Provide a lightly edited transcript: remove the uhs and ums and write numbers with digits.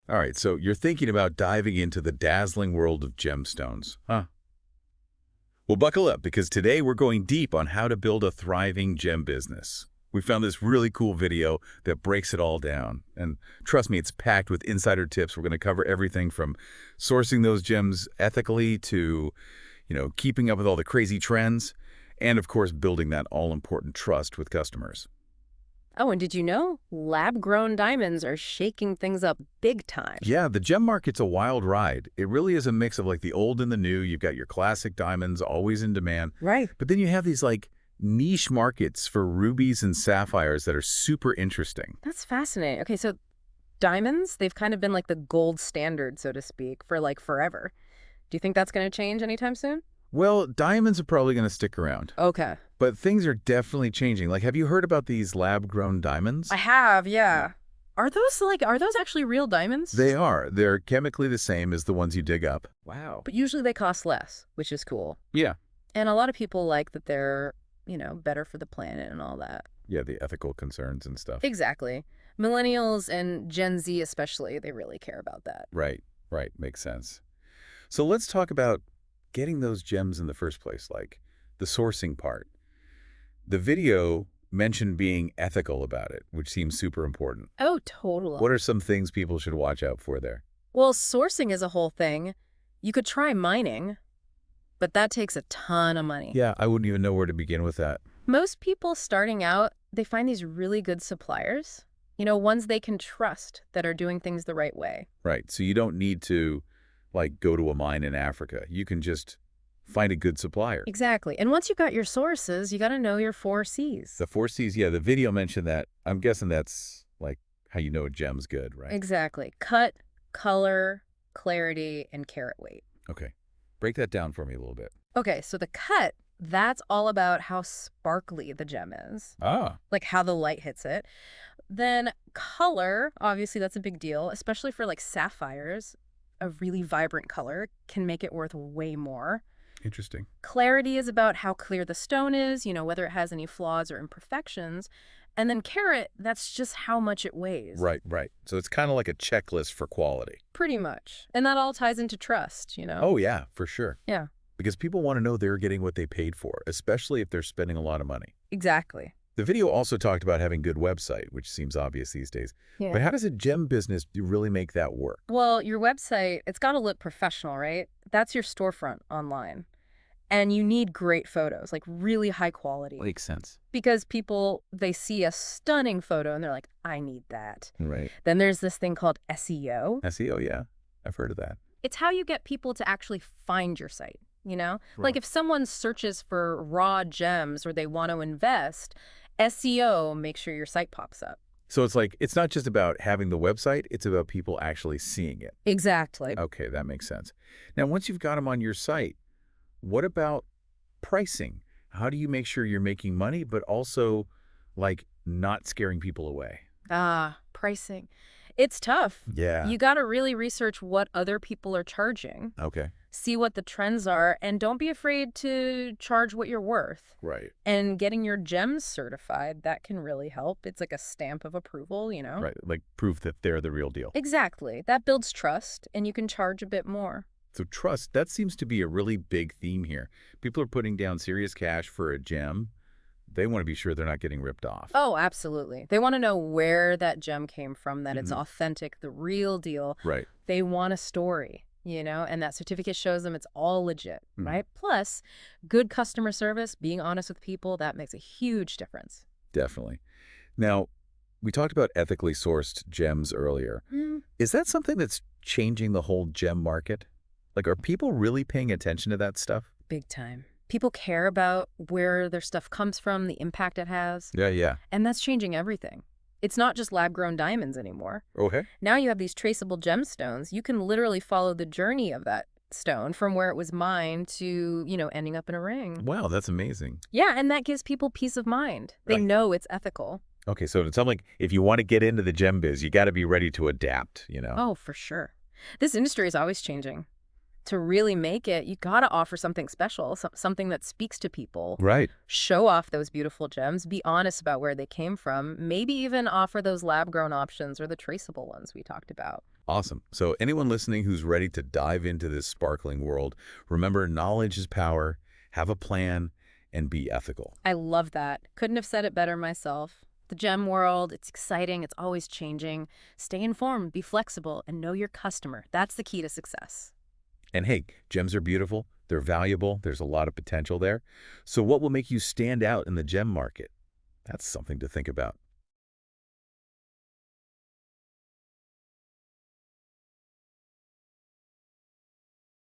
All right, so you're thinking about diving into the dazzling world of gemstones, huh? Well, buckle up because today we're going deep on how to build a thriving gem business. We found this really cool video that breaks it all down. And trust me, it's packed with insider tips. We're going to cover everything from sourcing those gems ethically to, keeping up with all the crazy trends, and of course, building that all-important trust with customers. Oh, and did you know? Lab-grown diamonds are shaking things up big time. Yeah, the gem market's a wild ride. It really is a mix of like the old and the new. You've got your classic diamonds, always in demand. Right. But then you have these like niche markets for rubies and sapphires that are super interesting. That's fascinating. Okay, so diamonds, they've kind of been like the gold standard, so to speak, for like forever. Do you think that's going to change anytime soon? Well, diamonds are probably going to stick around. Okay. But things are definitely changing. Like, have you heard about these lab-grown diamonds? I have, yeah. Are those actually real diamonds? They are. They're chemically the same as the ones you dig up. Wow. But usually they cost less, which is cool. Yeah. And a lot of people like that they're, better for the planet and all that. Yeah, the ethical concerns and stuff. Exactly. Millennials and Gen Z especially, they really care about that. Right, right. Makes sense. So let's talk about getting those gems in the first place, like the sourcing part. The video mentioned being ethical about it, which seems super important. Oh, totally. What are some things people should watch out for there? Well, sourcing is a whole thing. You could try mining, but that takes a ton of money. Yeah, I wouldn't even know where to begin with that. Most people starting out, they find these really good suppliers, ones they can trust that are doing things the right way. Right, so you don't need to, like, go to a mine in Africa. You can just find a good supplier. Exactly. And once you've got your sources, you got to know your 4 Cs. The 4 Cs, yeah, the video mentioned that. I'm guessing that's, like, how you know a gem's good, right? Exactly. Cut, color, clarity, and carat weight. Okay. Break that down for me a little bit. Okay, so the cut, that's all about how sparkly the gem is, Ah. like how the light hits it. Then color, obviously that's a big deal, especially for like sapphires. A really vibrant color can make it worth way more. Interesting. Clarity is about how clear the stone is, whether it has any flaws or imperfections. And then carat, that's just how much it weighs. Right, right. So it's kind of like a checklist for quality. Pretty much. And that all ties into trust. Oh, yeah, for sure. Yeah, Because people want to know they're getting what they paid for, especially if they're spending a lot of money. exactly. The video also talked about having good website, which seems obvious these days. Yeah. But how does a gem business really make that work? Well, your website, it's got to look professional, right? That's your storefront online. And you need great photos, like really high quality. Makes sense. Because people, they see a stunning photo and they're like, I need that. Right. Then there's this thing called SEO. SEO, yeah. I've heard of that. It's how you get people to actually find your site, Like Right. if someone searches for raw gems or they want to invest, SEO makes sure your site pops up. So it's like, it's not just about having the website, it's about people actually seeing it. Exactly. Okay, that makes sense. Now, once you've got them on your site, what about pricing? How do you make sure you're making money, but also, like, not scaring people away? Pricing. It's tough. Yeah. You got to really research what other people are charging, Okay. see what the trends are, and don't be afraid to charge what you're worth. Right. And getting your gems certified, that can really help. It's like a stamp of approval, Right. Like proof that they're the real deal. Exactly. That builds trust, and you can charge a bit more. So trust, that seems to be a really big theme here. People are putting down serious cash for a gem. They want to be sure they're not getting ripped off. Oh, absolutely. They want to know where that gem came from, that it's Mhm. authentic, the real deal. Right. They want a story, and that certificate shows them it's all legit, Mhm. right? Plus, good customer service, being honest with people, that makes a huge difference. Definitely. Now, we talked about ethically sourced gems earlier. Is that something that's changing the whole gem market? Like, are people really paying attention to that stuff? Big time. People care about where their stuff comes from, the impact it has, Yeah. and that's changing everything. It's not just lab-grown diamonds anymore. Okay. Now you have these traceable gemstones. You can literally follow the journey of that stone from where it was mined to, ending up in a ring. Wow, that's amazing. Yeah, and that gives people peace of mind. They Right. know it's ethical. Okay, so it sounds like if you want to get into the gem biz, you got to be ready to adapt. Oh, for sure. This industry is always changing. To really make it, you got to offer something special, something that speaks to people. Right. Show off those beautiful gems, be honest about where they came from, maybe even offer those lab-grown options or the traceable ones we talked about. Awesome. So anyone listening who's ready to dive into this sparkling world, remember knowledge is power, have a plan, and be ethical. I love that. Couldn't have said it better myself. The gem world, it's exciting, it's always changing. Stay informed, be flexible, and know your customer. That's the key to success. And hey, gems are beautiful, they're valuable, there's a lot of potential there. So what will make you stand out in the gem market? That's something to think about.